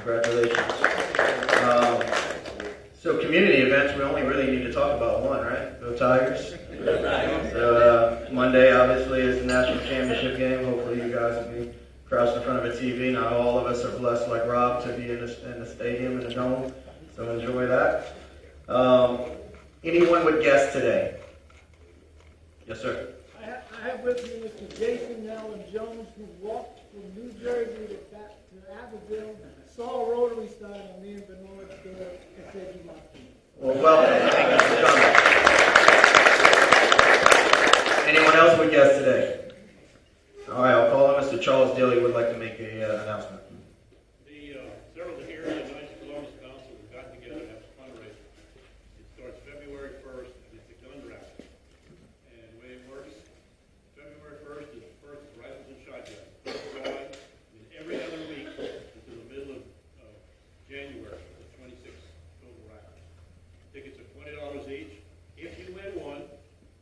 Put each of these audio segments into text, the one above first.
Congratulations. So community events, we only really need to talk about one, right? Go Tigers. So Monday, obviously, is the national championship game. Hopefully you guys will be crouched in front of a TV. Not all of us are blessed like Rob to be in the stadium, in the dome. So enjoy that. Anyone would guess today? Yes, sir. I have with me Mr. Jason Allen Jones, who walked from New Jersey to Abbeville, saw a Rotary sign on me and Bernard's door, and said he must be. Well, welcome. Thank you for coming. Anyone else would guess today? All right, I'll call on Mr. Charles Daly would like to make an announcement. Several of the area Knights of Columbus Council have gotten together and have a fundraiser. It starts February 1st, and it's a gun raffle. And the way it works, February 1st is the first rifles and shotguns. And every other week until the middle of January, the 26 total rifles. Tickets are $20 each. If you win one,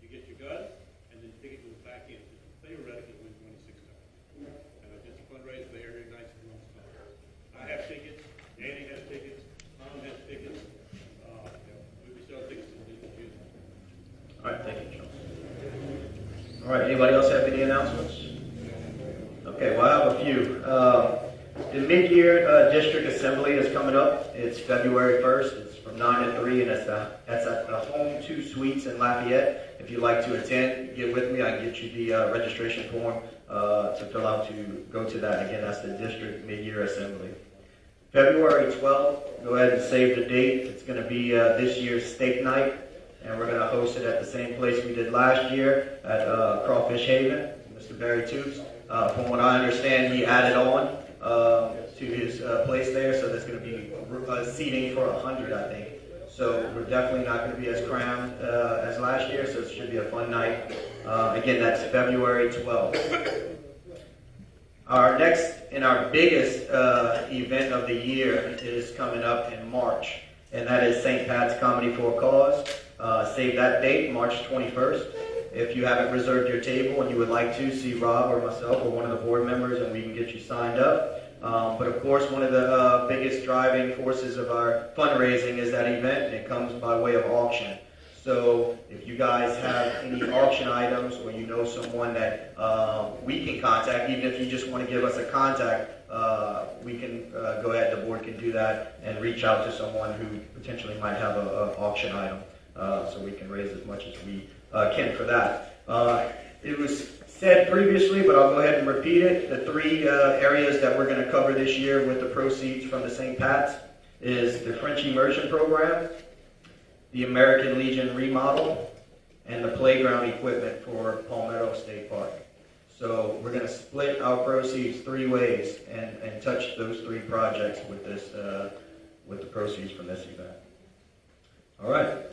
you get your gun, and then the ticket goes back in. Theoretically, win $26. And it's just a fundraiser for the area Knights of Columbus Council. I have tickets. Danny has tickets. Tom has tickets. We'll be selling tickets in June. All right, thank you, Charles. All right, anybody else have any announcements? Okay, well, I have a few. The mid-year district assembly is coming up. It's February 1st. It's from 9 to 3, and that's at the Home 2 Suites in Lafayette. If you'd like to attend, get with me. I can get you the registration form to fill out to go to that. Again, that's the district mid-year assembly. February 12th, go ahead and save the date. It's going to be this year's steak night, and we're going to host it at the same place we did last year at Crawfish Haven. Mr. Barry Toops, from what I understand, he added on to his place there, so there's going to be seating for 100, I think. So we're definitely not going to be as crammed as last year, so it should be a fun night. Again, that's February 12th. Our next and our biggest event of the year is coming up in March, and that is St. Pat's Comedy for a Cause. Save that date, March 21st. If you haven't reserved your table and you would like to, see Rob or myself or one of the board members, and we can get you signed up. But of course, one of the biggest driving forces of our fundraising is that event, and it comes by way of auction. So if you guys have any auction items, or you know someone that we can contact, even if you just want to give us a contact, we can go ahead, the board can do that and reach out to someone who potentially might have an auction item, so we can raise as much as we can for that. It was said previously, but I'll go ahead and repeat it. The three areas that we're going to cover this year with the proceeds from the St. Pat's is the French Immersion Program, the American Legion remodel, and the playground equipment for Palmetto State Park. So we're going to split our proceeds three ways and touch those three projects with this with the proceeds from this event. All right.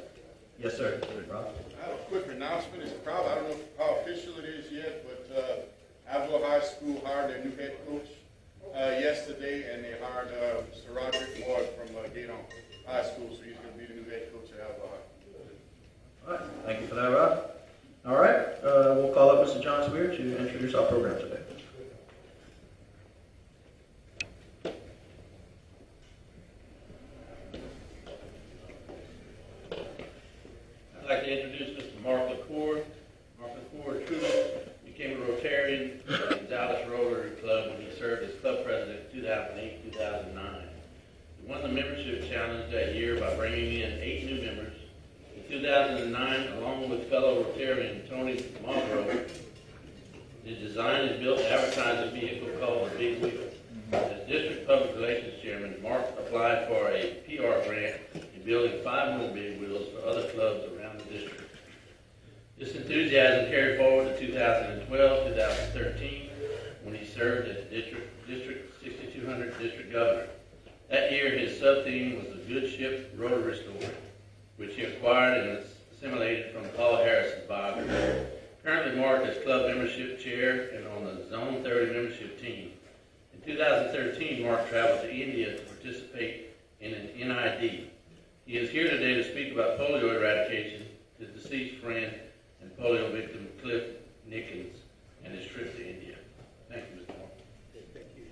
Yes, sir. Rob? I have a quick announcement. It's probably, I don't know how official it is yet, but Abbeville High School hired their new head coach yesterday, and they hired Mr. Roderick Ward from Gaydon High School, so he's going to be the new head coach at Abbeville High. All right. Thank you for that, Rob. All right. We'll call up Mr. John Swear to introduce our program today. I'd like to introduce Mr. Mark Lacour. Mark Lacour truly became a Rotarian in Dallas Rotary Club when he served as club president in 2008-2009. He won the membership challenge that year by bringing in 8 new members. In 2009, along with fellow Rotarian Tony Monroe, he designed and built an advertising vehicle called the Big Wheel. As District Public Relations Chairman, Mark applied for a PR grant in building 500 big wheels for other clubs around the district. This enthusiasm carried forward to 2012-2013 when he served as District 6200 District Governor. That year, his sub-theme was the Good Ship Rotary Story, which he acquired and assimilated from Paul Harrison's biography. Currently, Mark is club membership chair and on the Zone 30 membership team. In 2013, Mark traveled to India to participate in an NID. He is here today to speak about polio eradication, his deceased friend and polio victim Cliff Nickens, and his trip to India. Thank you, Mr. Mark. Thank you.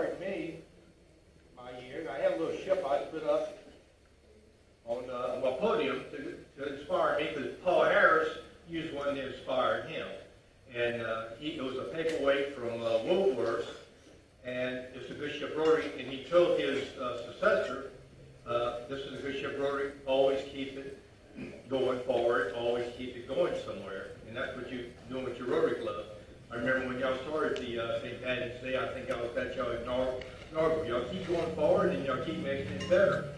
inspired me my year. I had a little ship I put up on my podium to inspire me, because Paul Harris used one that inspired him. And it was a paperweight from Woolworths, and it's a good ship Rotary, and he told his successor, this is a good ship Rotary, always keep it going forward, always keep it going somewhere. And that's what you're doing with your Rotary Club. I remember when y'all started the St. Patrick's Day, I think I was at y'all in Norwood. Y'all keep going forward and y'all keep making it better.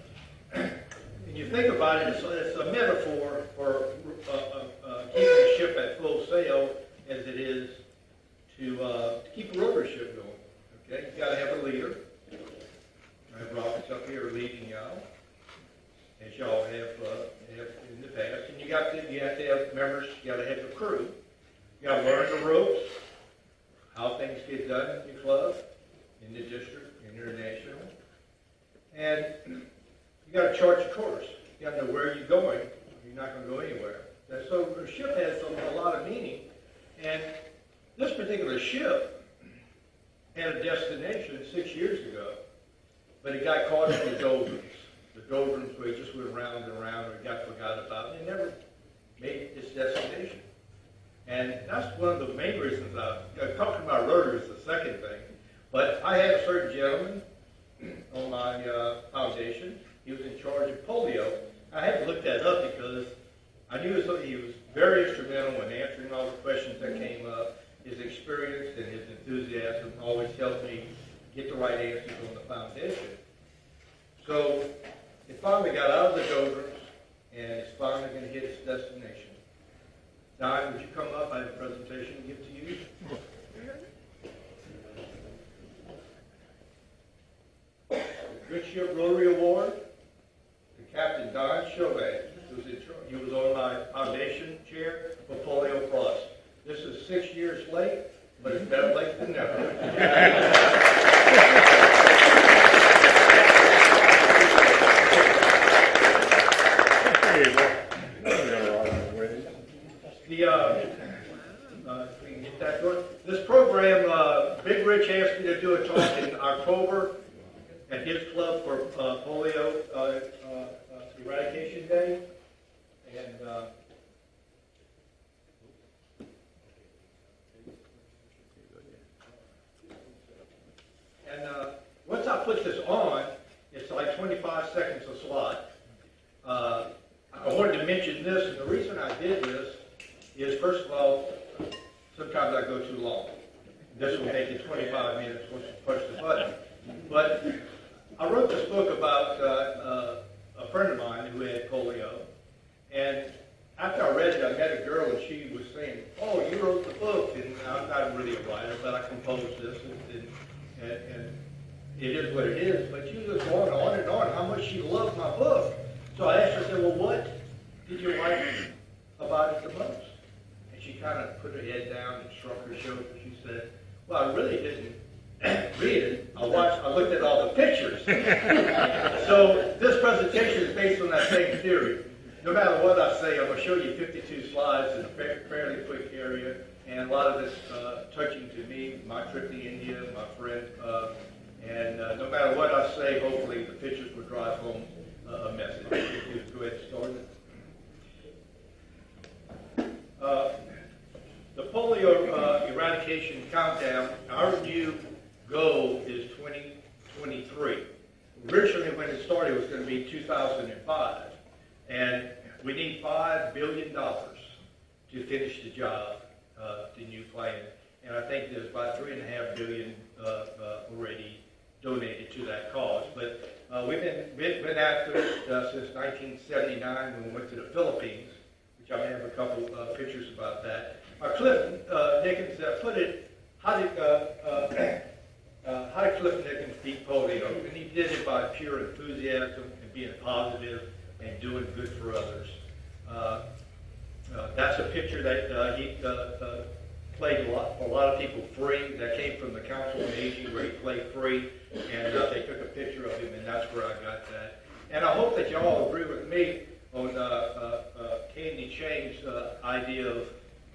And you think about it, it's a metaphor for keeping a ship at full sail as it is to keep a Rotary ship going. Okay, you got to have a leader. I have Roberts up here leading y'all, as y'all have in the past. And you have to have members. You got to have the crew. You got to learn the ropes, how things get done in the club, in the district, international, and you got to chart your course. You got to know where you're going. You're not going to go anywhere. And so the ship has a lot of meaning, and this particular ship had a destination 6 years ago, but it got caught in the doldrums. The doldrums where it just went round and round, and it got forgot about, and it never made its destination. And that's one of the main reasons talking about Rotary is the second thing. But I had a certain gentleman on my foundation. He was in charge of polio. I had to look that up because I knew he was very instrumental in answering all the questions that came up. His experience and his enthusiasm always helped me get the right answers on the foundation. So it finally got out of the doldrums, and it's finally going to hit its destination. Don, would you come up? I have a presentation to give to you. The Good Ship Rotary Award to Captain Don Chauvin, who's in charge. He was on my foundation chair for Polio Plus. This is 6 years late, but it's better late than never. We can get that going. This program, Big Rich asked me to do a talk in October at his club for polio eradication day, and once I put this on, it's like 25 seconds a slot. I wanted to mention this, and the reason I did this is, first of all, sometimes I go too long. This will take you 25 minutes once you push the button. But I wrote this book about a friend of mine who had polio, and after I read it, I met a girl, and she was saying, "Oh, you wrote the book," and I'm not really a writer, but I composed this, and it is what it is. But she was going on and on how much she loved my book. So I asked her, I said, "Well, what did you like about it the most?" And she kind of put her head down and shrugged her shoulders. She said, "Well, I really didn't read it. I looked at all the pictures." So this presentation is based on that same theory. No matter what I say, I'm going to show you 52 slides in a fairly quick area, and a lot of this touching to me, my trip to India, my friend, and no matter what I say, hopefully the pictures will drive home a message. Go ahead and start it. The polio eradication countdown, our new goal is 2023. Originally, when it started, it was going to be 2005. And we need $5 billion to finish the job, the new plan. And I think there's about $3.5 billion already donated to that cause. But we've been after it since 1979 when we went to the Philippines, which I have a couple pictures about that. Cliff Nickens put it, how did Cliff Nickens beat polio? And he did it by pure enthusiasm and being positive and doing good for others. That's a picture that he played for a lot of people free. That came from the Council on Aging, where he played free, and they took a picture of him, and that's where I got that. And I hope that you all agree with me on Candy Chang's idea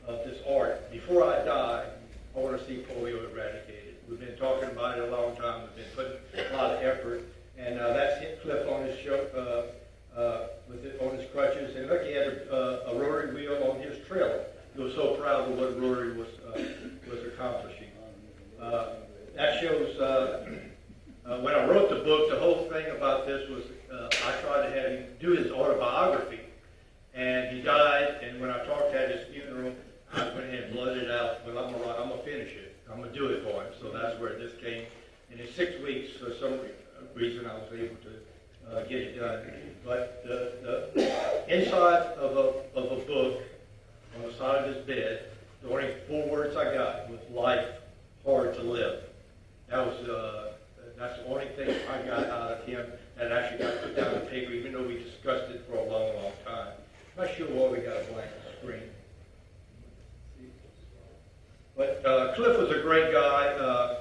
of this art. Before I die, I want to see polio eradicated. We've been talking about it a long time. We've been book, the whole thing about this was I tried to have him do his autobiography, and he died. And when I talked at his funeral, I went ahead and blurted it out. Well, I'm gonna finish it. I'm gonna do it for him. So that's where this came. And in 6 weeks, for some reason, I was able to get it done. But the inside of a book on the side of his bed, the only 4 words I got was "life hard to live." That was that's the only thing I got out of him that actually got put down on paper, even though we discussed it for a long, long time. I'm not sure why we got a blank screen. But Cliff was a great guy.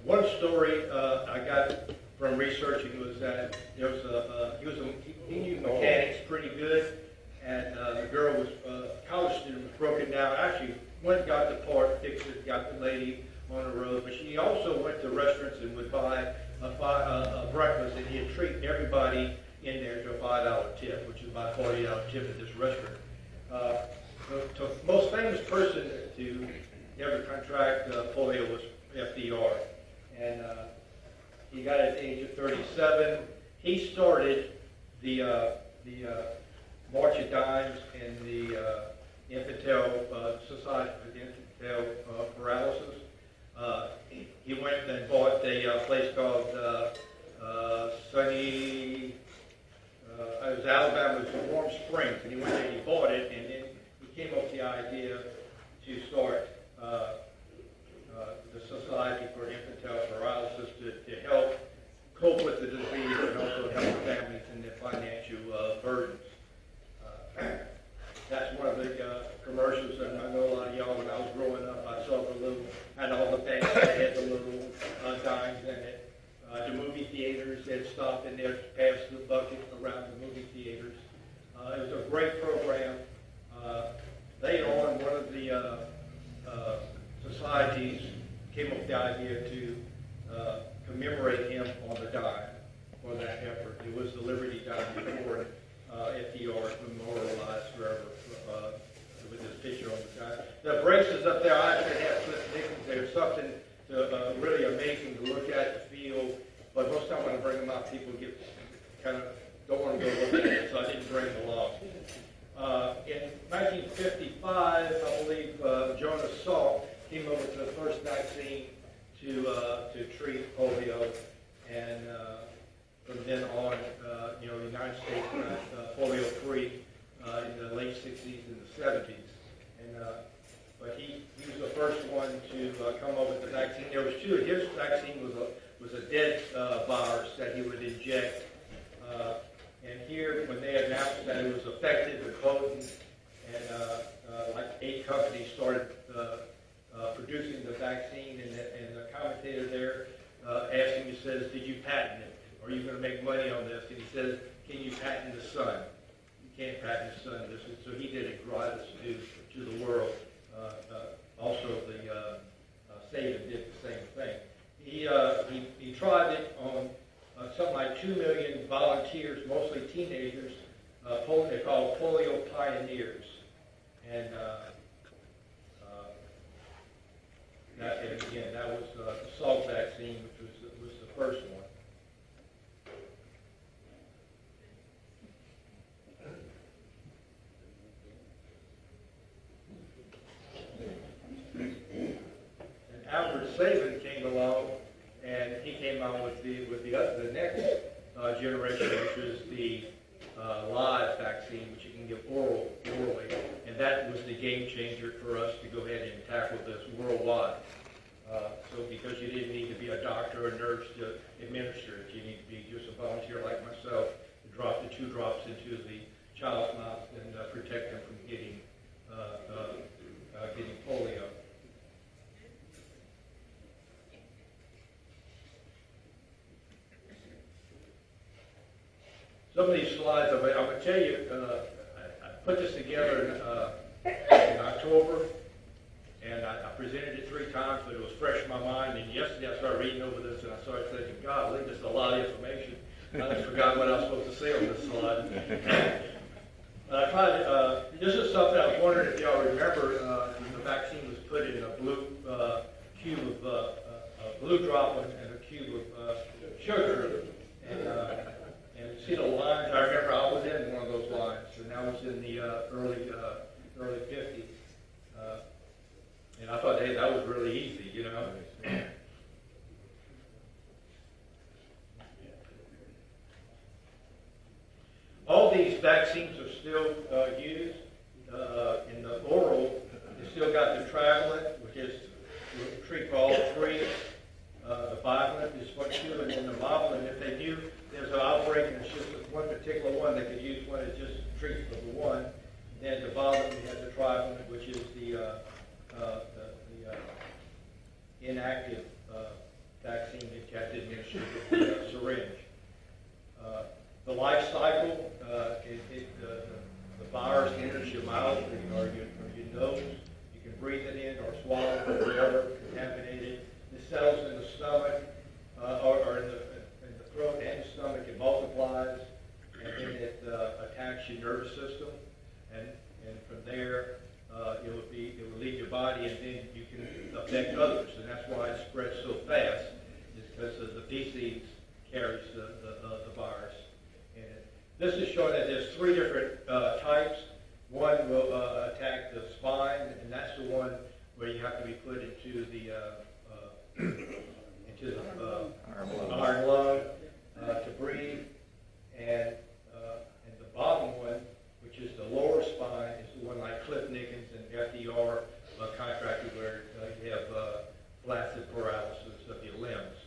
One story I got from researching was that there was he knew mechanics pretty good, and the girl was college student was broken down. Actually, went and got the part, fixed it, got the lady on the road. But she also went to restaurants and would buy a breakfast, and he'd treat everybody in there to a $5 tip, which is about $40 tip at this restaurant. The most famous person to ever contract polio was FDR, and he got it at the age of 37. He started the March of Dimes and the infantile Society for Infantile Paralysis. He went and bought a place called Sunny. It was Alabama. It was Warm Springs, and he went there and he bought it, and then he came up with the idea to start the Society for Infantile Paralysis to help cope with the disease and also help families in their financial burdens. That's one of the commercials, and I know a lot of y'all, when I was growing up, I saw the little, and all the things that had the little dimes in it. The movie theaters, they'd stop in there, pass the bucket around the movie theaters. It was a great program. Later on, one of the societies came up with the idea to commemorate him on the dime for that effort. It was the Liberty Dime before FDR memorialized forever with his picture on the dime. The braces up there, I actually have Cliff Dickens. There's something really amazing to look at, to feel, but most of the time when I bring them out, people get kind of don't want to go look at it, so I didn't bring it along. In 1955, I believe Jonas Salk came up with the first vaccine to treat polio, and from then on, the United States got polio-free in the late 60s and the 70s. And but he was the first one to come up with the vaccine. There was two. His vaccine was a dead virus that he would inject. And here, when they announced that it was effective and potent, and like 8 companies started producing the vaccine, and the commentator there asked him, he says, "Did you patent it? Are you going to make money on this?" And he says, "Can you patent the sun? You can't patent the sun." So he did it gratis to the world. Also, the Saban did the same thing. He tried it on something like 2 million volunteers, mostly teenagers. They're called polio pioneers, and that was the Salk vaccine, which was the first one. And Albert Saban came along, and he came out with the next generation, which is the live vaccine, which you can give orally, and that was the game changer for us to go ahead and tackle this worldwide. So because you didn't need to be a doctor or nurse to administer it, you need to be just a volunteer like myself to drop the 2 drops into the child's mouth and protect them from getting polio. Some of these slides, I'm going to tell you, I put this together in October, and I presented it 3 times, but it was fresh in my mind. And yesterday I started reading over this, and I started thinking, God, this is a lot of information. I just forgot what I was supposed to say on this slide. This is something I was wondering if y'all remember. The vaccine was put in a blue cube of blue drop and a cube of sugar. And see the lines, I remember I was in one of those lines, and that was in the early 50s. And I thought, hey, that was really easy, you know. All these vaccines are still used. In the oral, they still got the Travelant, which is a treat for all three. The bivalent is what two, and then the monovalent, if they do, there's an outbreak and it's just one particular one, they could use one as just treat for the one. Then the bivalent, we have the trivalent, which is the inactive vaccine that you have to administer with the syringe. The life cycle, the virus enters your mouth or your nose. You can breathe it in or swallow it or whatever, contaminated. It settles in the stomach or in the throat and the stomach. It multiplies, and then it attacks your nervous system, and from there it will leave your body, and then you can affect others, and that's why it spreads so fast. Is because of the feces carries the virus. And this is showing that there's three different types. One will attack the spine, and that's the one where you have to be put into the iron lung to breathe, and the bottom one, which is the lower spine, is the one like Cliff Nickens and FDR contracted, where you have flaccid paralysis of your limbs.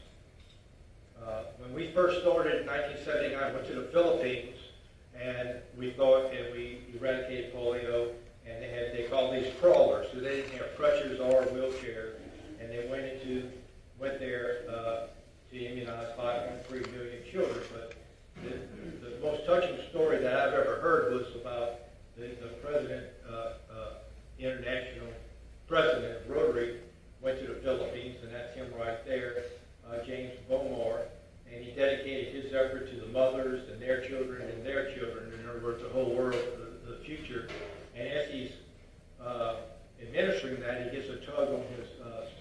When we first started in 1979, I went to the Philippines, and we thought that we eradicated polio, and they called these crawlers, so they didn't have crutches or a wheelchair, and they went there to immunize 5.3 million children. But the most touching story that I've ever heard was about the president, international president of Rotary, went to the Philippines, and that's him right there, James Bomar, and he dedicated his effort to the mothers and their children, in other words, the whole world, the future. And as he's administering that, he gets a tug on his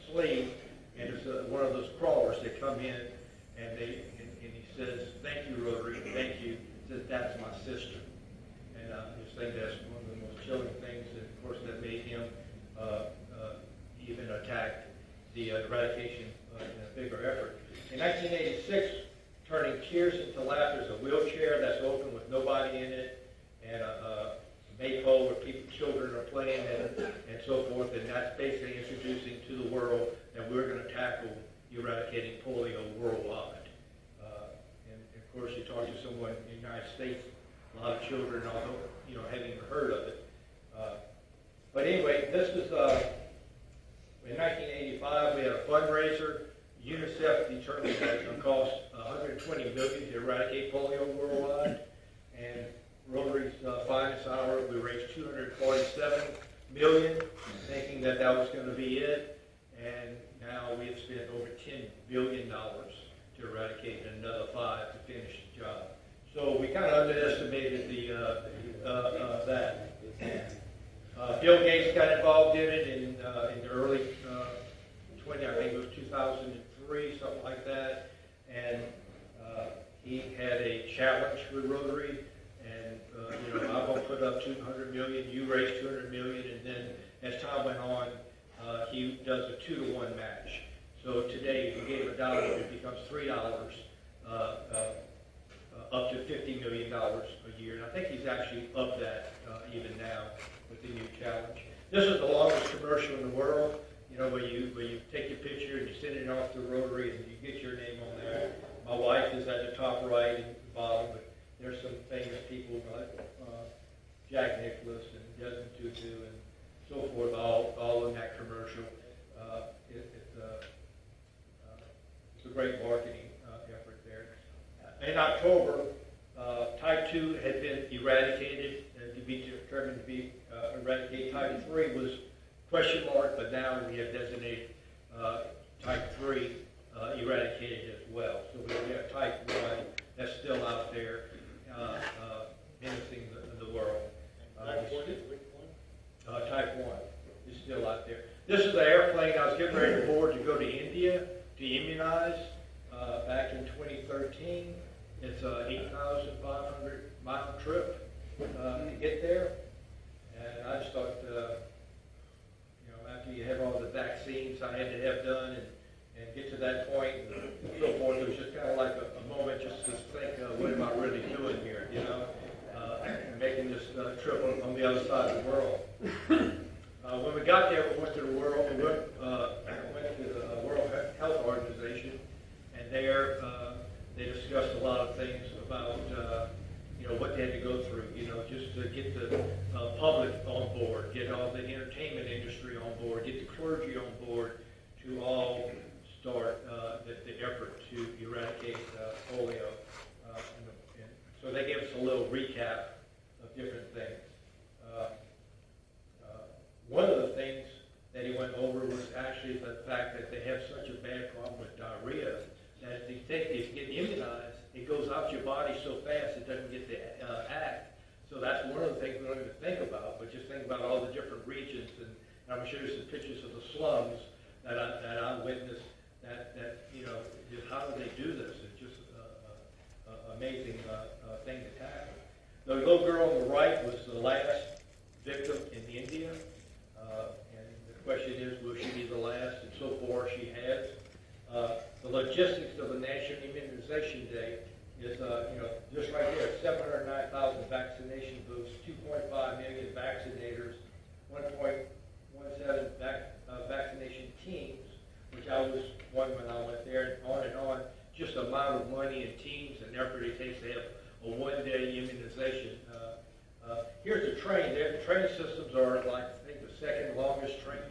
sleeve, and it's one of those crawlers that come in, and he says, "Thank you, Rotary, thank you." He says, "That's my sister." And just think that's one of the most chilling things, and of course that made him even attack the eradication in a bigger effort. In 1986, turning tears into laughter is a wheelchair that's open with nobody in it, and a maypole where children are playing and so forth, and that's basically introducing to the world that we're going to tackle eradicating polio worldwide. And of course, you talk to someone in the United States, a lot of children, although haven't even heard of it. But anyway, this is in 1985 we had a fundraiser. UNICEF determined that it's going to cost $120 million to eradicate polio worldwide, and Rotary's finest hour, we raised $247 million, thinking that was going to be it, and now we have spent over $10 billion to eradicate, and another $5 billion to finish the job. So we kind of underestimated that. Bill Gates got involved in it in the early I think it was 2003, something like that, and he had a challenge with Rotary, and I'm going to put up $200 million, you raised $200 million, and then as time went on, he does a 2-to-1 match. So today, if you gave $1, it becomes $3, up to $50 million a year, and I think he's actually up that even now with the new challenge. This is the longest commercial in the world. Where you take your picture and you send it off to Rotary and you get your name on there. My wife is at the top right and bottom, but there's some famous people like Jack Nicklaus and Desmond Tutu and so forth, all in that commercial. It's a great marketing effort there. In October, Type 2 had been eradicated, and to be determined to be eradicated. Type 3 was question mark, but now we have designated Type 3 eradicated as well. So we have Type 1 that's still out there menacing the world. Type 1 is which one? Type 1 is still out there. This is the airplane I was getting ready to board to go to India to immunize back in 2013. It's a 8,500 mile trip to get there. And I just thought, after you have all the vaccines I had to have done and get to that point and so forth, it was just kind of like a moment just to think, what am I really doing here, making this trip on the other side of the world. When we got there, we went to the World Health Organization, and there they discussed a lot of things about what they had to go through, just to get the public on board, get all the entertainment industry on board, get the clergy on board to all start the effort to eradicate polio. And so they gave us a little recap of different things. One of the things that he went over was actually the fact that they have such a bad problem with diarrhea that if you get immunized, it goes out your body so fast it doesn't get to act. So that's one of the things we don't even think about, but just think about all the different regions. And I'm going to show you some pictures of the slums that I witnessed. Just how do they do this? It's just an amazing thing to tackle. The little girl on the right was the last victim in India. And the question is, will she be the last? And so far, she has. The logistics of the National Immunization Day is, just right there, 709,000 vaccination booths, 2.5 million vaccinators, 1.17 vaccination teams, which I was one when I went there, and on. Just the amount of money and teams and effort it takes to have a one-day immunization. Here's the train. The train systems are I think, the second longest train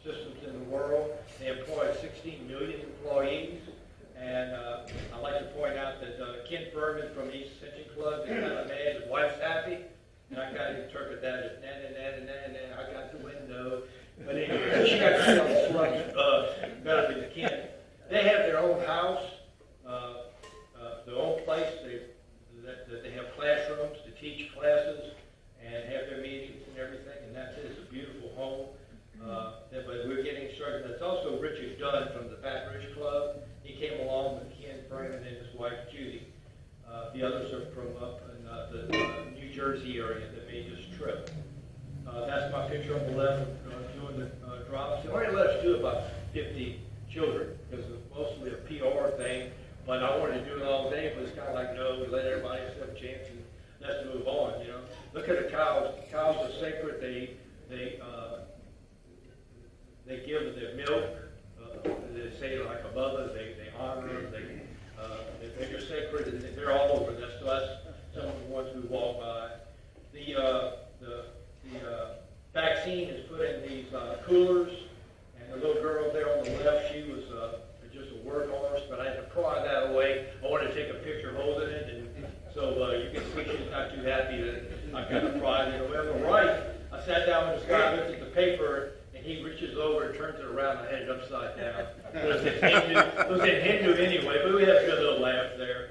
systems in the world. They employ 16 million employees. And I'd like to point out that Ken Furman from the East Extension Club is kind of mad. His wife's happy. And I kind of interpret that as na, I got the window. But anyway, she got to see on the slums better than Ken. They have their own house, their own place. That they have classrooms to teach classes and have their meetings and everything, and that's it. It's a beautiful home. But we're getting started. That's also Richard Dunn from the Baton Rouge Club. He came along with Ken Freeman and his wife Judy. The others are from up in the New Jersey area that made this trip. That's my picture on the left doing the drops. They only let us do about 50 children because it's mostly a PR thing. But I wanted to do it all day, but it's kind of like, no, we let everybody else have a chance and let's move on, Look at the cows. The cows are sacred. They give their milk. They say like a mother. They honor them. They're sacred, and they're all over this. So that's some of the ones we walk by. The vaccine is put in these coolers, and the little girl there on the left, she was just a workhorse, but I had to pry that away. I wanted to take a picture holding it, and so you can see she's not too happy that I kind of pried it away. On the right, I sat down with this guy, looked at the paper, and he reaches over and turns it around. I had it upside down. It was in Hindu anyway, but we had a good little laugh there.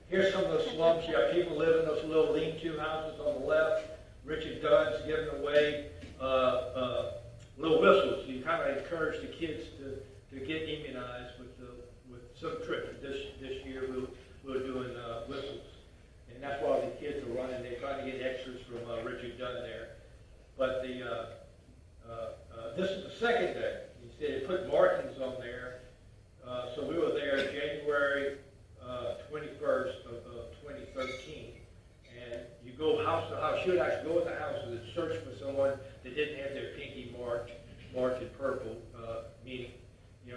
Here's some of the slums. You got people living in those little lean-to houses on the left. Richard Dunn's giving away little whistles. You kind of encourage the kids to get immunized with some trips. This year we're doing whistles, and that's why the kids are running. They're trying to get extras from Richard Dunn there. But this is the second day. He said they put markings on there. So we were there January 21st of 2013, and you go house to house. You would actually go in the house and search for someone that didn't have their pinky marked in purple, meaning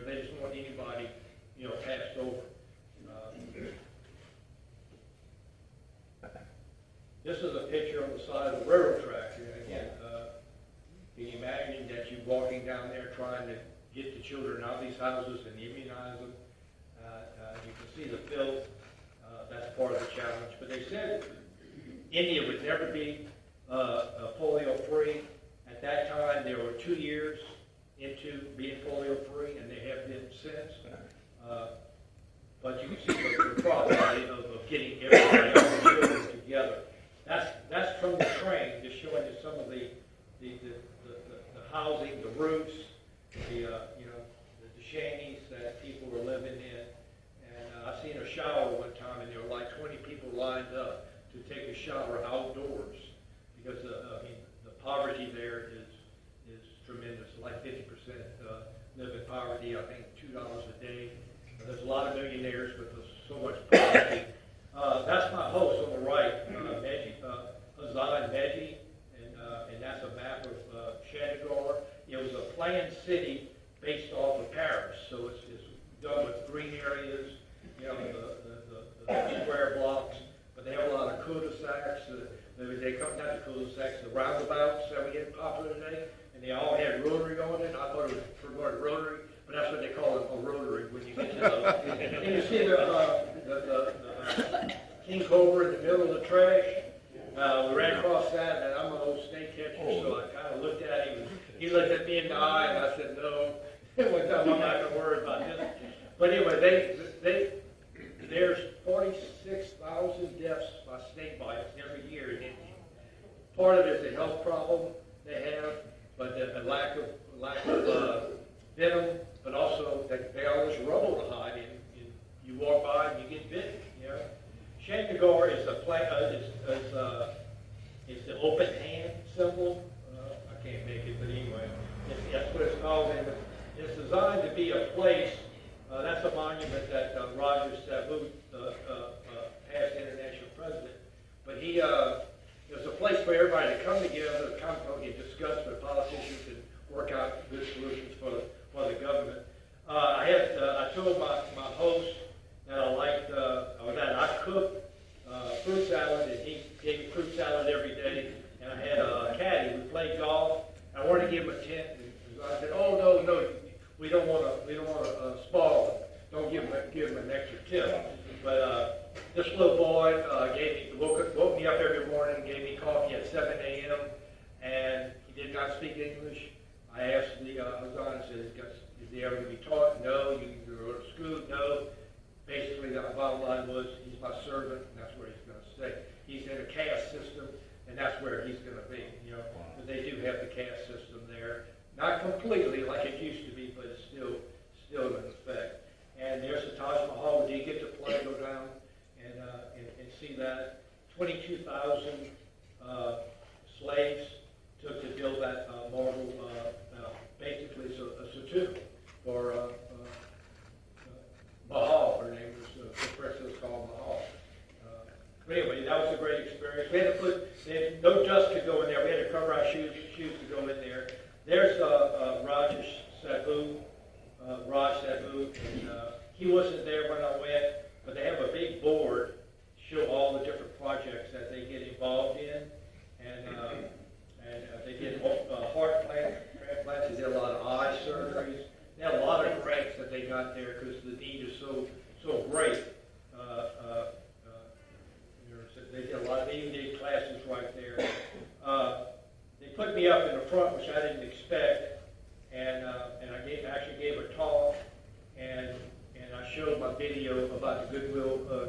they just want anybody passed over. This is a picture on the side of the railroad track. And again, can you imagine that you're walking down there trying to get the children out of these houses and immunize them? You can see the filth. That's part of the challenge. But they said India would never be polio-free. At that time, they were 2 years into being polio-free, and they have been since. But you can see the problem of getting everybody all the children together. That's from the train, just showing you some of the housing, the roofs, the shanties that people were living in. And I There's a lot of millionaires, but there's so much poverty. That's my host on the right, Hazan Meji, and that's a map of Chandigarh. It was a planned city based off of Paris, so it's done with green areas, you know, the square blocks, but they have a lot of cul-de-sacs. They come down to cul-de-sacs, the roundabouts that we get popular today, and they all had Rotary on it. I thought it was for going Rotary, but that's what they call it, a Rotary when you get to those. And you see the king cobra in the middle of the trash. We ran across that, and I'm an old snake catcher, so I kind of looked at him. He looked at me in the eye, and I said, no. One time, I'm not going to worry about this. But anyway, there's 46,000 deaths by snake bites every year in India. Part of it is a health problem they have, but a lack of venom, but also they all this rubble to hide in. You walk by and you get bitten. You know, Chandigarh is is the open hand symbol. I can't make it, but anyway, that's what it's called. And it's designed to be a place. That's a monument that Roger Sabu, past international president, but he there's a place for everybody to come together, and discuss with politicians and work out good solutions for the government. I told my host that I liked that I cooked fruit salad, and he gave me fruit salad every day, and I had a caddy. We played golf. I wanted to give him a tent, and I said, "Oh no, we don't want to spoil him. Don't give him an extra tip." But this little boy woke me up every morning, gave me coffee at 7 a.m. and he did not speak English. I asked the Hazan, I said, "Is he ever going to be taught?" "No." "You can go to school?" "No." Basically, the bottom line was, he's my servant, and that's where he's going to stay. He's in a caste system, and that's where he's going to be. You know, but they do have the caste system there, not completely like it used to be, but it's still in effect. And there's the Taj Mahal. We did get to go down and see that. 22,000 slaves took to build that marble. Basically, it's a tomb for Mahal. Her name was the princess called Mahal. But anyway, that was a great experience. We had to no dust could go in there. We had to cover our shoes to go in there. There's Raj Sabu, and he wasn't there when I went, but they have a big board show all the different projects that they get involved in, and they did heart transplants. They did a lot of eye surgeries. They had a lot of grants that they got there because the need is so great. They did a lot of evening classes right there. They put me up in the front, which I didn't expect, and I actually gave a talk, and I showed my video about the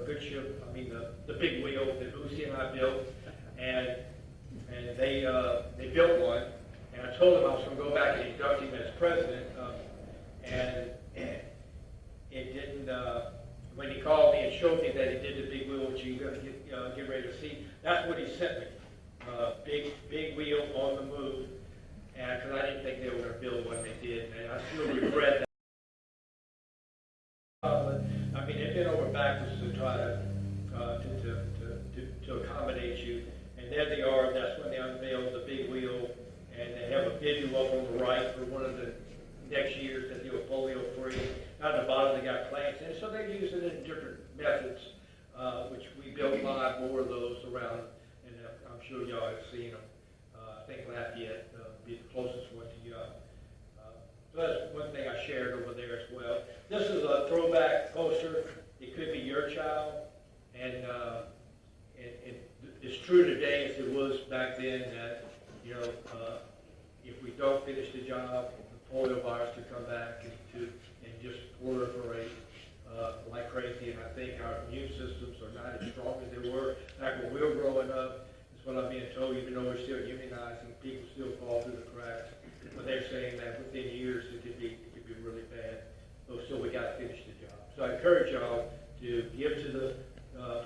good ship. I mean the big wheel that Lucy and I built, and they built one, and I told them I was going to go back and induct him as president, and it didn't. When he called me and showed me that he did the big wheel, which you're going to get ready to see, that's what he sent me. Big wheel on the move, and because I didn't think they were going to build one, they did, and I still regret that. I mean, they've been over backwards to try to accommodate you, and there they are. That's when they unveiled the big wheel, and they have a video up on the right for one of the next years that they were polio free. Down at the bottom, they got plants in, so they're using it in different methods, which we built 5 more of those around, and I'm sure y'all have seen them. I think Lafayette would be the closest one to y'all. So that's one thing I shared over there as well. This is a throwback poster. It could be your child, and it's true today as it was back then that, you know, if we don't finish the job, the polio virus could come back and just proliferate like crazy. And I think our immune systems are not as strong as they were back when we were growing up. That's what I'm being told, even though we're still immunizing, people still fall through the cracks. But they're saying that within years it could be really bad. So we got to finish the job. So I encourage y'all to give to the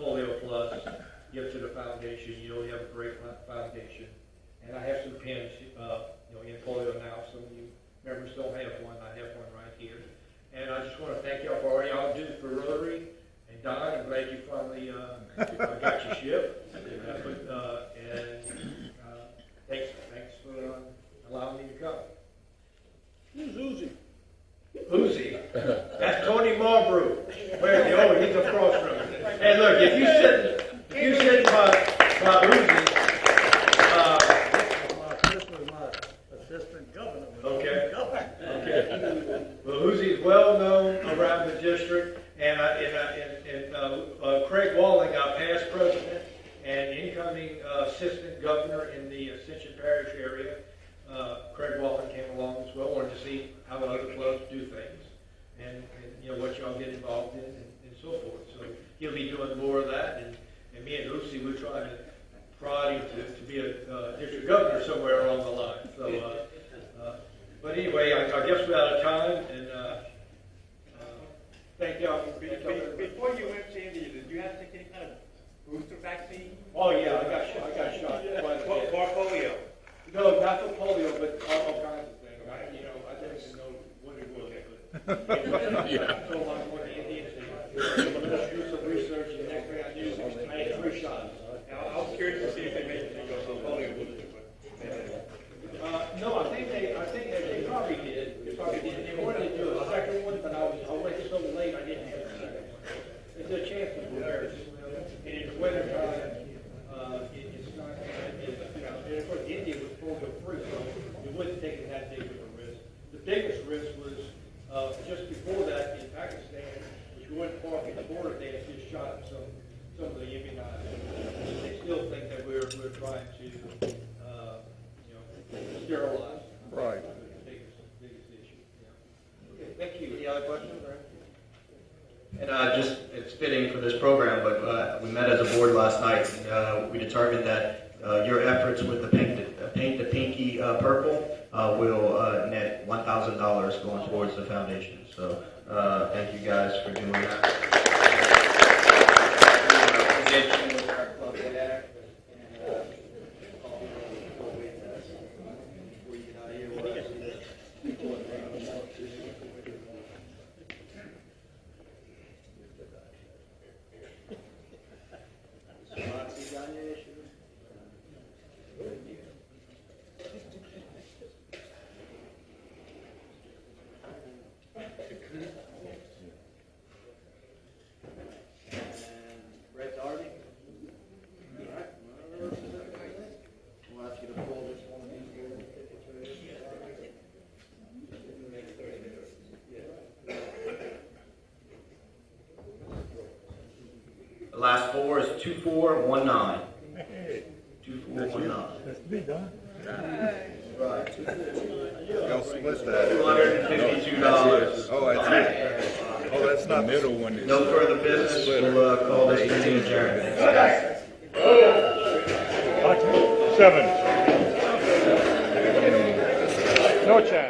Polio Plus, give to the foundation. You know, we have a great foundation. And I have some pins, in polio now. Some of you members don't have one. I have one right here. And I just want to thank y'all for all y'all do. Scarborough. Where the oh, he's across from me. Hey, look, if you sit by Uzi, This was my assistant governor. okay. Well, Uzi's well known around the district, and Craig Walling, our past president and incoming assistant governor in the Ascension Parish area. Craig Walling came along as well, wanted to see how other clubs do things, and you know what y'all get involved in, and so forth. So he'll be doing more of that, and me and Lucy, we're trying to prod him to be a district governor somewhere along the line. So, but anyway, I guess we're out of time, and thank y'all for being here. Before you went to India, did you have to take any kind of booster vaccine? Oh yeah, I got shot. For polio? No, not for polio, but all kinds of things. I didn't even know what it was. But I told my boy the Indians, let's do some research, and the next thing I knew, I had 3 shots. Now, I was curious to see if they made you go to polio booster, No, I think they probably did. They wanted to do a second one, but I went so late, I didn't have a second one. There's a chance of there. And in the winter time, it's not, and of course, India was polio free, so it wouldn't take that big of a risk. The biggest risk was just before that in Pakistan, which we went far from the border, they had just shot some of the immunizers. They still think that we're trying to sterilize. Right. The biggest issue. Yeah. Okay, thank you. Any other questions? And it's fitting for this program, but we met as a board last night, and we determined that your efforts with the Paint the Pinky Purple will net $1,000 going towards the foundation. So thank you guys for doing that. The last 4 is 2419. 2419. That's me done. Right. Y'all split that. $252. Oh, that's it. Oh, that's not the middle one. No further business. We'll call this meeting adjourned. 7. No chance.